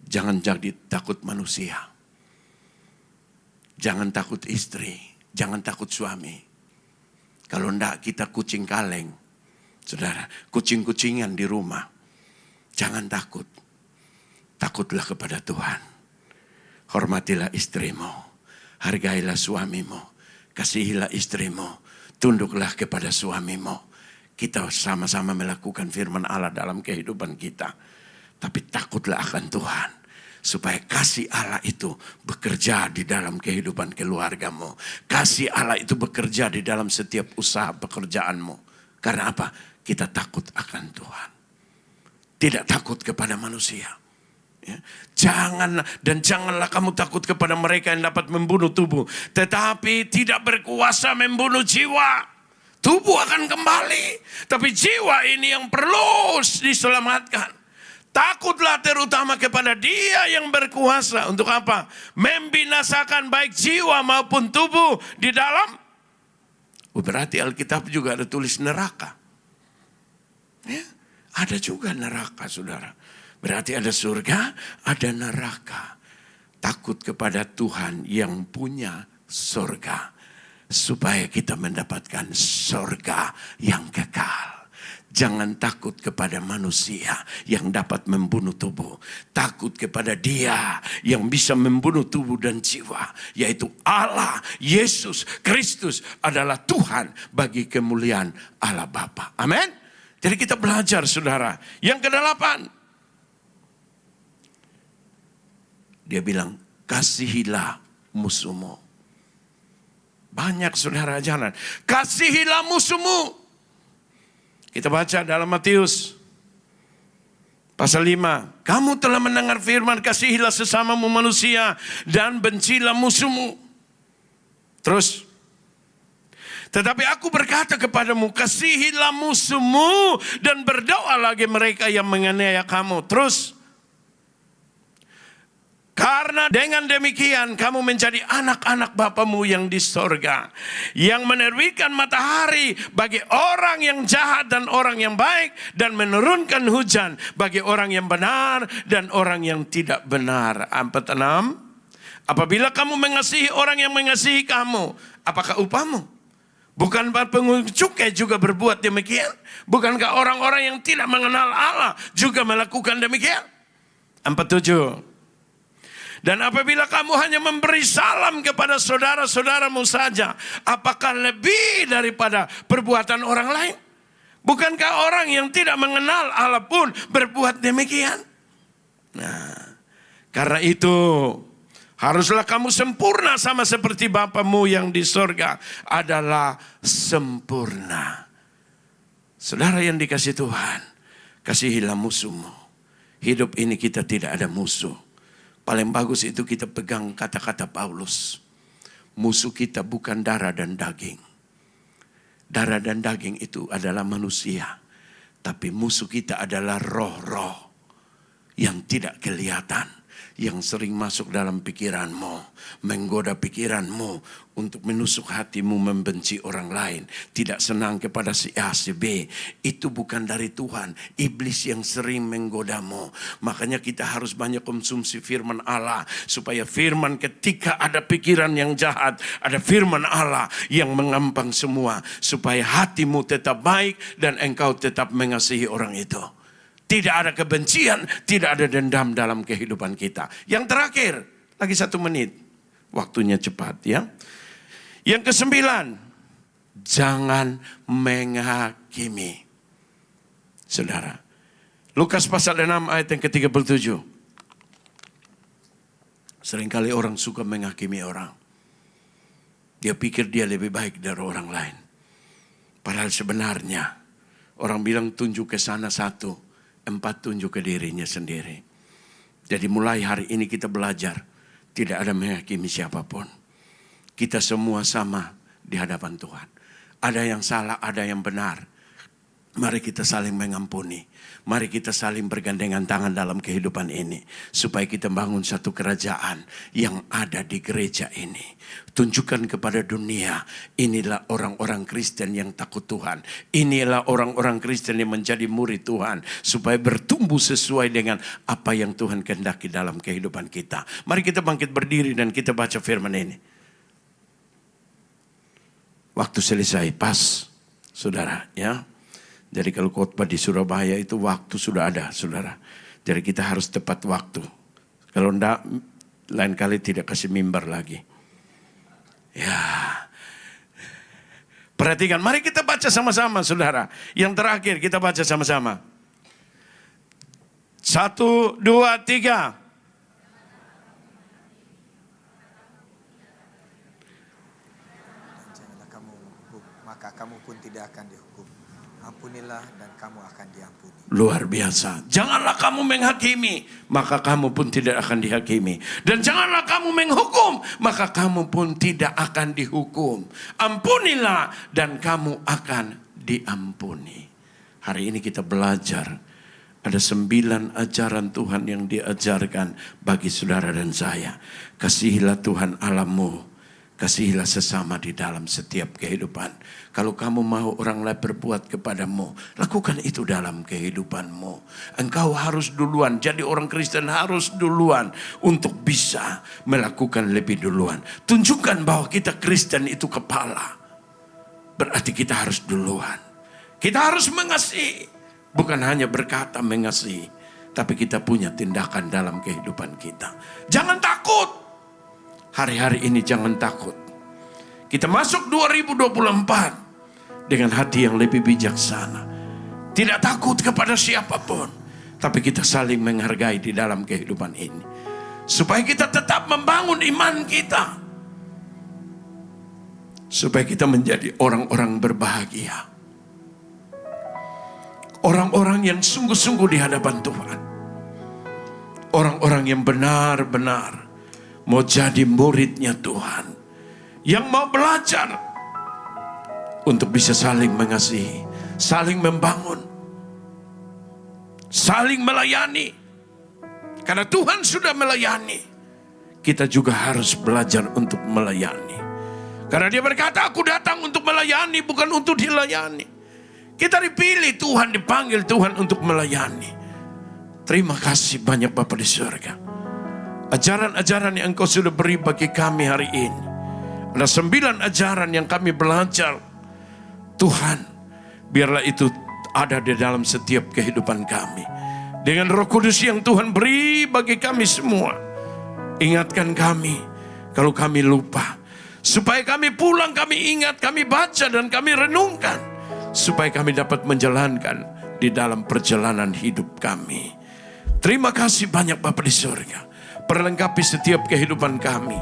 jangan jadi takut manusia. Jangan takut istri, jangan takut suami. Kalau enggak kita kucing kaleng. Saudara, kucing-kucingan di rumah. Jangan takut. Takutlah kepada Tuhan. Hormatilah istrimu. Hargailah suamimu. Kasihilah istrimu. Tunduklah kepada suamimu. Kita sama-sama melakukan firman Allah dalam kehidupan kita. Tapi takutlah akan Tuhan. Supaya kasih Allah itu bekerja di dalam kehidupan keluargamu. Kasih Allah itu bekerja di dalam setiap usaha pekerjaanmu. Karena apa? Kita takut akan Tuhan. Tidak takut kepada manusia. Ya. Janganlah kamu takut kepada mereka yang dapat membunuh tubuh. Tetapi tidak berkuasa membunuh jiwa. Tubuh akan kembali. Tapi jiwa ini yang perlu diselamatkan. Takutlah terutama kepada Dia yang berkuasa. Untuk apa? Membinasakan baik jiwa maupun tubuh di dalam. Berarti Alkitab juga ada tulis neraka. Ya, ada juga neraka, saudara. Berarti ada surga, ada neraka. Takut kepada Tuhan yang punya surga. Supaya kita mendapatkan surga yang kekal. Jangan takut kepada manusia yang dapat membunuh tubuh. Takut kepada Dia yang bisa membunuh tubuh dan jiwa. Yaitu Allah, Yesus Kristus adalah Tuhan bagi kemuliaan Allah Bapa. Amin. Jadi kita belajar, saudara. Yang ke-8. Dia bilang, kasihilah musuhmu. Banyak saudara jalan. Kasihilah musuhmu. Kita baca dalam Matius pasal 5. Kamu telah mendengar firman, kasihilah sesamamu manusia dan bencilah musuhmu. Terus, tetapi aku berkata kepadamu, kasihilah musuhmu dan berdoa lagi mereka yang menganiaya kamu. Terus, karena dengan demikian kamu menjadi anak-anak Bapamu yang di sorga. Yang menerbitkan matahari bagi orang yang jahat dan orang yang baik. Dan menurunkan hujan bagi orang yang benar dan orang yang tidak benar. 4:6. Apabila kamu mengasihi orang yang mengasihi kamu, apakah upahmu? Bukan pengungut cukai juga berbuat demikian? Bukankah orang-orang yang tidak mengenal Allah juga melakukan demikian? 4:7. Dan apabila kamu hanya memberi salam kepada saudara-saudaramu saja, apakah lebih daripada perbuatan orang lain? Bukankah orang yang tidak mengenal Allah pun berbuat demikian? Nah, karena itu haruslah kamu sempurna sama seperti Bapamu yang di sorga adalah sempurna. Saudara yang dikasihi Tuhan, kasihilah musuhmu. Hidup ini kita tidak ada musuh. Paling bagus itu kita pegang kata-kata Paulus. Musuh kita bukan darah dan daging. Darah dan daging itu adalah manusia. Tapi musuh kita adalah roh-roh yang tidak kelihatan. Yang sering masuk dalam pikiranmu. Menggoda pikiranmu untuk menusuk hatimu membenci orang lain. Tidak senang kepada si A, si B. Itu bukan dari Tuhan. Iblis yang sering menggodamu. Makanya kita harus banyak konsumsi firman Allah. Supaya firman ketika ada pikiran yang jahat. Ada firman Allah yang mengampang semua. Supaya hatimu tetap baik dan engkau tetap mengasihi orang itu. Tidak ada kebencian, tidak ada dendam dalam kehidupan kita. Yang terakhir, lagi 1 menit. Waktunya cepat ya. Yang ke-9, jangan menghakimi. Saudara, Lukas pasal 6 ayat yang ke-37. Seringkali orang suka menghakimi orang. Dia pikir dia lebih baik dari orang lain. Padahal sebenarnya, orang bilang tunjuk ke sana 1. 4 tunjuk ke dirinya sendiri. Jadi mulai hari ini kita belajar. Tidak ada menghakimi siapapun. Kita semua sama di hadapan Tuhan. Ada yang salah, ada yang benar. Mari kita saling mengampuni. Mari kita saling bergandengan tangan dalam kehidupan ini. Supaya kita bangun satu kerajaan yang ada di gereja ini. Tunjukkan kepada dunia, inilah orang-orang Kristen yang takut Tuhan. Inilah orang-orang Kristen yang menjadi murid Tuhan. Supaya bertumbuh sesuai dengan apa yang Tuhan kehendaki dalam kehidupan kita. Mari kita bangkit berdiri dan kita baca firman ini. Waktu selesai, pas, saudara ya. Jadi kalau khotbah di Surabaya itu waktu sudah ada, saudara. Jadi kita harus tepat waktu. Kalau enggak, lain kali tidak kasih mimbar lagi. Ya. Perhatikan, mari kita baca sama-sama, saudara. Yang terakhir kita baca sama-sama. 1, 2, 3. Janganlah kamu menghukum, maka kamu pun tidak akan dihukum. Ampunilah dan kamu akan diampuni. Luar biasa. Janganlah kamu menghakimi, maka kamu pun tidak akan dihakimi. Dan janganlah kamu menghukum, maka kamu pun tidak akan dihukum. Ampunilah dan kamu akan diampuni. Hari ini kita belajar. Ada 9 ajaran Tuhan yang diajarkan bagi saudara dan saya. Kasihilah Tuhan Allahmu. Kasihilah sesama di dalam setiap kehidupan. Kalau kamu mau orang lain berbuat kepadamu, lakukan itu dalam kehidupanmu. Engkau harus duluan. Jadi orang Kristen harus duluan untuk bisa melakukan lebih duluan. Tunjukkan bahwa kita Kristen itu kepala. Berarti kita harus duluan. Kita harus mengasihi. Bukan hanya berkata mengasihi, tapi kita punya tindakan dalam kehidupan kita. Jangan takut. Hari-hari ini jangan takut. Kita masuk 2024 dengan hati yang lebih bijaksana. Tidak takut kepada siapapun, tapi kita saling menghargai di dalam kehidupan ini. Supaya kita tetap membangun iman kita. Supaya kita menjadi orang-orang berbahagia. Orang-orang yang sungguh-sungguh di hadapan Tuhan. Orang-orang yang benar-benar mau jadi muridnya Tuhan. Yang mau belajar untuk bisa saling mengasihi, saling membangun, saling melayani. Karena Tuhan sudah melayani, kita juga harus belajar untuk melayani. Karena Dia berkata, aku datang untuk melayani, bukan untuk dilayani. Kita dipilih Tuhan, dipanggil Tuhan untuk melayani. Terima kasih banyak Bapa di surga. Ajaran-ajaran yang Engkau sudah beri bagi kami hari ini. Ada 9 ajaran yang kami belajar. Tuhan, biarlah itu ada di dalam setiap kehidupan kami. Dengan Roh Kudus yang Tuhan beri bagi kami semua. Ingatkan kami kalau kami lupa. Supaya kami pulang, kami ingat, kami baca dan kami renungkan. Supaya kami dapat menjalankan di dalam perjalanan hidup kami. Terima kasih banyak Bapa di surga. Perlengkapi setiap kehidupan kami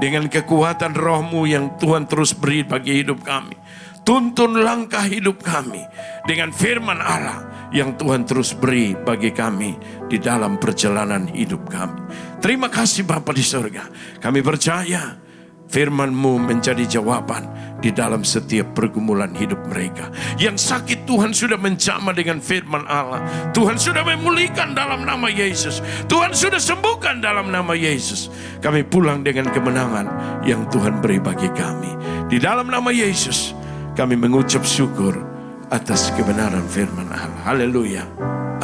dengan kekuatan Roh-Mu yang Tuhan terus beri bagi hidup kami. Tuntun langkah hidup kami dengan firman Allah yang Tuhan terus beri bagi kami di dalam perjalanan hidup kami. Terima kasih Bapa di surga. Kami percaya firman-Mu menjadi jawaban di dalam setiap pergumulan hidup mereka. Yang sakit Tuhan sudah menjamah dengan firman Allah. Tuhan sudah memulihkan dalam nama Yesus. Tuhan sudah sembuhkan dalam nama Yesus. Kami pulang dengan kemenangan yang Tuhan beri bagi kami. Di dalam nama Yesus kami mengucap syukur atas kebenaran firman Allah. Haleluya.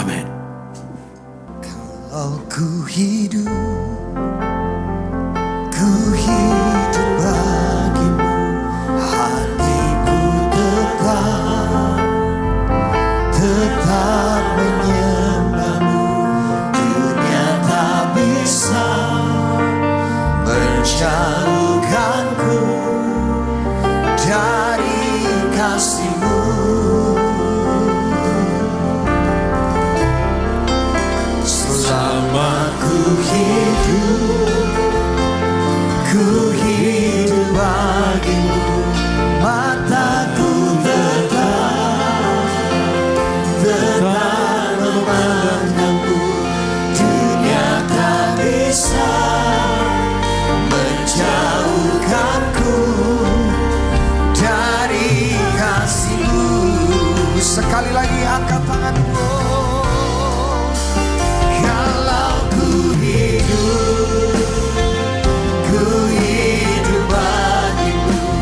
Amin. Kalau ku hidup bagimu, hatiku tetap menyembahmu. Dunia tak bisa menjauhkanku dari kasih-Mu. Selama ku hidup bagimu, mataku tetap memandangmu. Dunia tak bisa menjauhkanku dari kasih-Mu. Sekali lagi angkat tanganmu. Kalau ku hidup bagimu,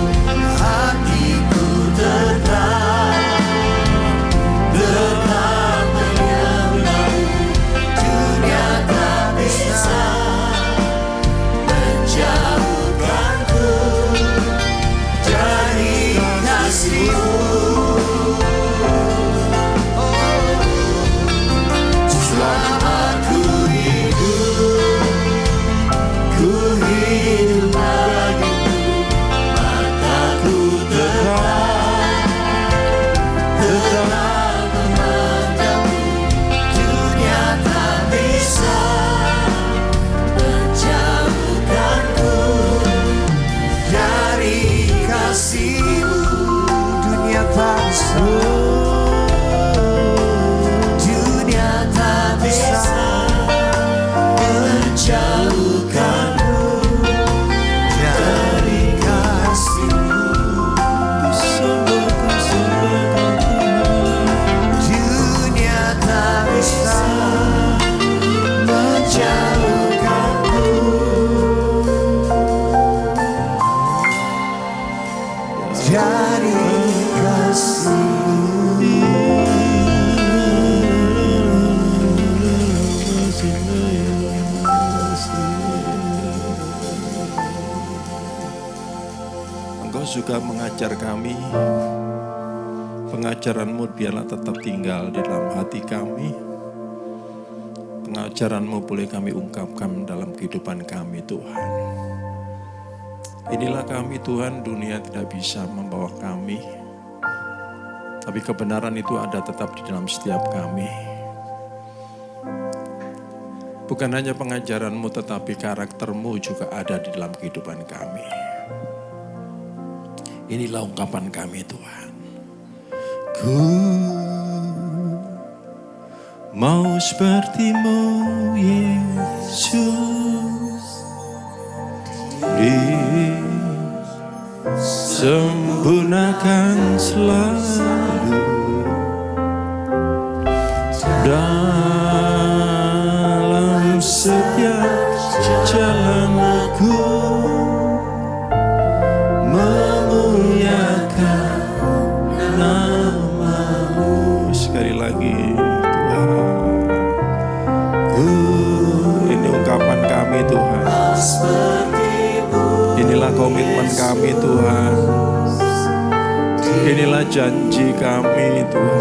dari Engkau suka mengajar kami. Pengajaran-Mu biarlah tetap tinggal di dalam hati kami. Pengajaran-Mu boleh kami ungkapkan dalam kehidupan kami, Tuhan. Inilah kami, Tuhan. Dunia tidak bisa membawa kami, tapi kebenaran itu ada tetap di dalam setiap kami. Bukan hanya pengajaran-Mu, tetapi karakter-Mu juga ada di dalam kehidupan kami. Inilah ungkapan kami, Tuhan. Ku mau seperti-Mu, Yesus, disempurnakan selalu dalam setiap jalan aku, memuliakan nama-Mu. Sekali lagi, Tuhan. Ini ungkapan kami, Tuhan. Inilah komitmen kami, Tuhan. Inilah janji kami, Tuhan.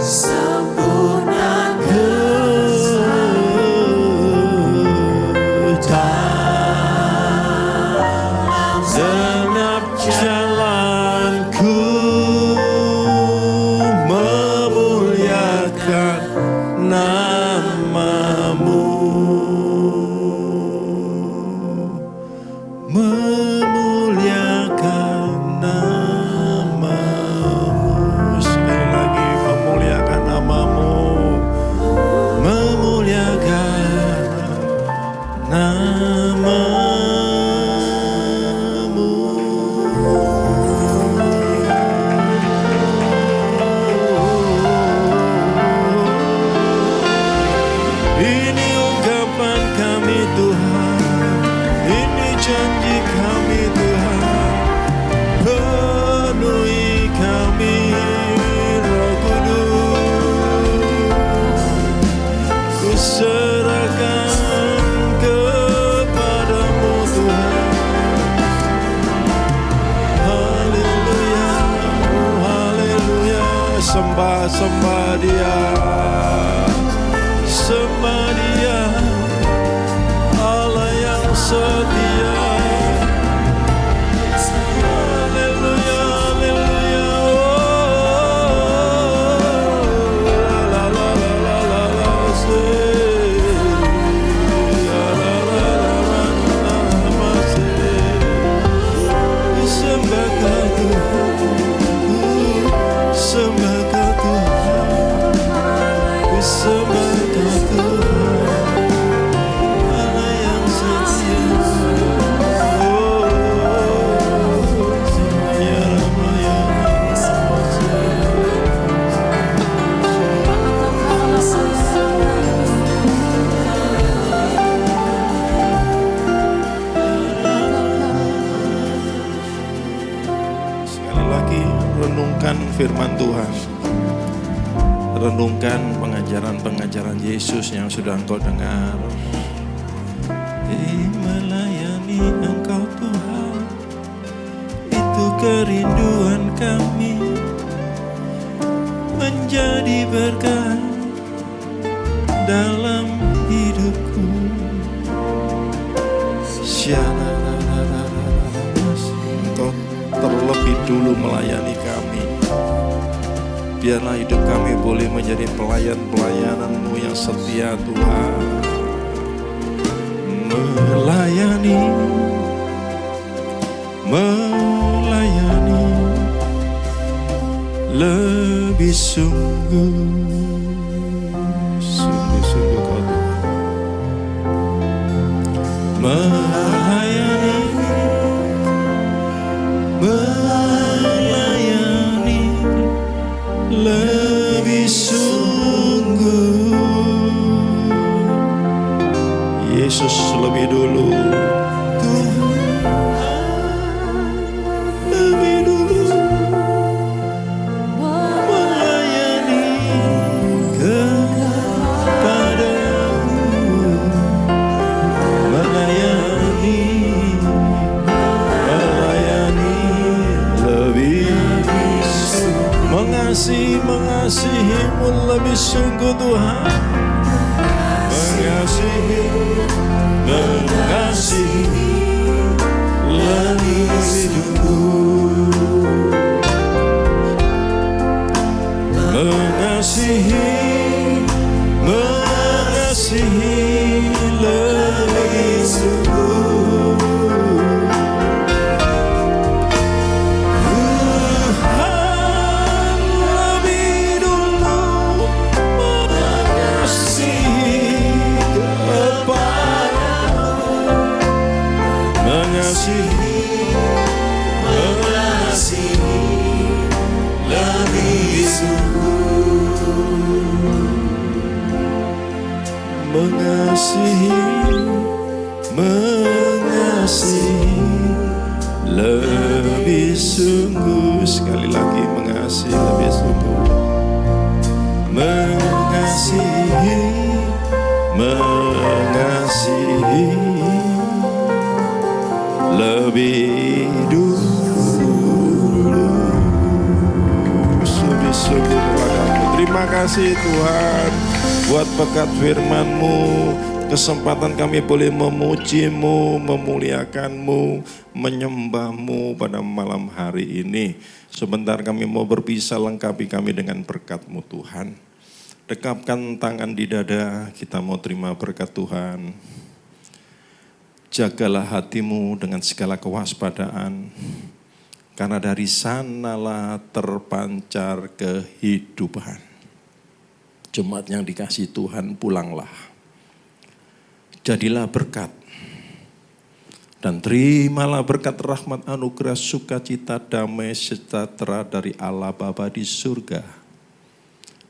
Segenap jalanku memuliakan nama-Mu. Memuliakan nama-Mu. Sekali lagi, memuliakan nama-Mu. Memuliakan nama-Mu. Ini ungkapan kami, Tuhan. Ini janji kami, Tuhan. Penuhi kami, Roh Kudus. Ku serahkan kepadamu, Tuhan. Haleluya, haleluya. Sembah Dia. Sembah Dia, Allah yang setia. Haleluya, haleluya. La la la la la la, la la la la la la, sembah Tuhan, sembah Tuhan, sembah renungkan firman Tuhan. Renungkan pengajaran-pengajaran Yesus yang sudah engkau dengar. Melayani Engkau, Tuhan, itu kerinduan kami. Menjadi berkat dalam hidupku. Engkau terlebih dulu melayani kami. Biarlah hidup kami boleh menjadi pelayan-pelayanan-Mu yang setia, Tuhan. Melayani lebih sungguh-sungguh Kau, Tuhan. Melayani lebih sungguh. Yesus lebih dulu, Tuhan lebih dulu Mengasihi-Mu lebih sungguh Tuhan. Mengasihi lebih sungguh. Mengasihi lebih sungguh. Tuhan lebih dulu mengasihi kepadamu. Mengasihi lebih sungguh. Mengasihi lebih sungguh. Sekali lagi, mengasihi lebih sungguh. Mengasihi lebih dulu. Sungguh-sungguh kepadamu. Terima kasih Tuhan buat berkat firman-Mu, kesempatan kami boleh memuji-Mu, memuliakan-Mu, menyembah-Mu pada malam hari ini. Sebentar kami mau berpisah, lengkapi kami dengan berkat-Mu Tuhan. Dekapkan tangan di dada, kita mau terima berkat Tuhan. Jagalah hatimu dengan segala kewaspadaan, karena dari sanalah terpancar kehidupan. Jemaat yang dikasihi Tuhan, pulanglah. Jadilah berkat. Dan terimalah berkat rahmat anugerah sukacita damai sejahtera dari Allah Bapa di surga.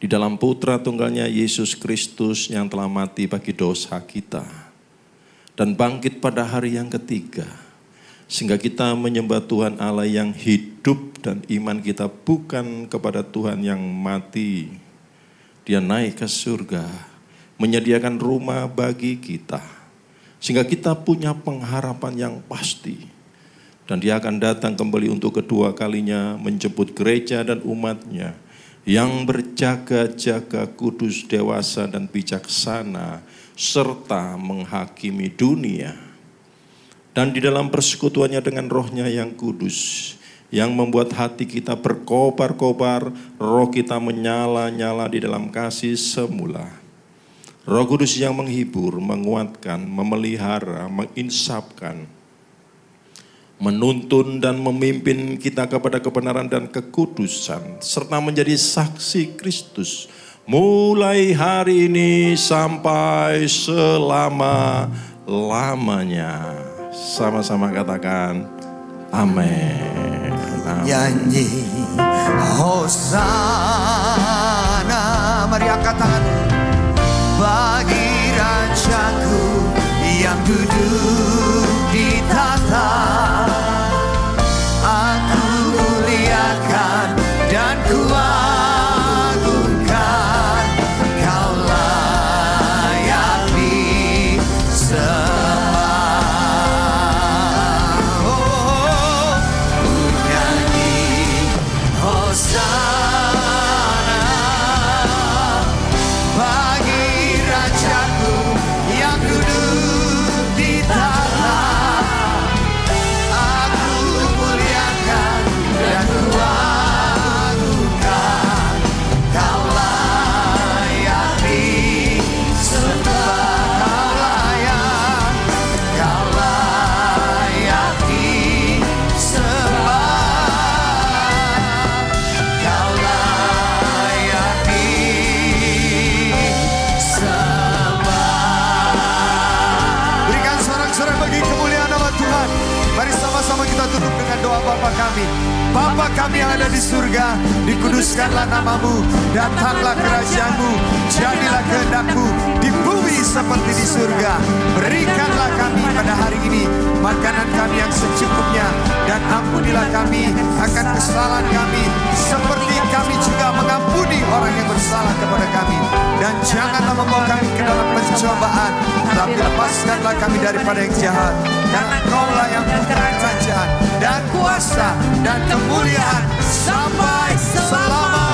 Di dalam Putra Tunggalnya Yesus Kristus yang telah mati bagi dosa kita. Dan bangkit pada hari yang ketiga. Sehingga kita menyembah Tuhan Allah yang hidup dan iman kita bukan kepada Tuhan yang mati. Dia naik ke surga, menyediakan rumah bagi kita. Sehingga kita punya pengharapan yang pasti. Dan dia akan datang kembali untuk kedua kalinya menjemput gereja dan umatnya yang berjaga-jaga, kudus, dewasa, dan bijaksana, serta menghakimi dunia. Dan di dalam persekutuannya dengan rohnya yang kudus, yang membuat hati kita berkobar-kobar, roh kita menyala-nyala di dalam kasih semula. Roh Kudus yang menghibur, menguatkan, memelihara, menginsapkan, menuntun dan memimpin kita kepada kebenaran dan kekudusan, serta menjadi saksi Kristus, mulai hari ini sampai selama-lamanya. Sama-sama katakan, amin. Nyanyi Hosana, mari angkat tangan bagi Rajaku yang duduk di tahta. Aku muliakan dan kuagungkan, Kau layak disembah. Hosana bagi Rajaku yang duduk di tahta. Aku muliakan dan kuagungkan, Kau layak disembah. Kau layak disembah. Mari sama-sama kita tutup dengan doa Bapa kami. Bapa kami yang ada di surga, dikuduskanlah namamu, datanglah kerajaan-Mu, jadilah kehendak-Mu di bumi seperti di surga. Berikanlah kami pada hari ini makanan kami yang secukupnya, dan ampunilah kami akan kesalahan kami, seperti kami juga mengampuni orang yang bersalah kepada kami. Dan janganlah membawa kami ke dalam pencobaan, tapi lepaskanlah kami daripada yang jahat. Karena Kaulah yang punya kerajaan dan kuasa dan kemuliaan sampai selama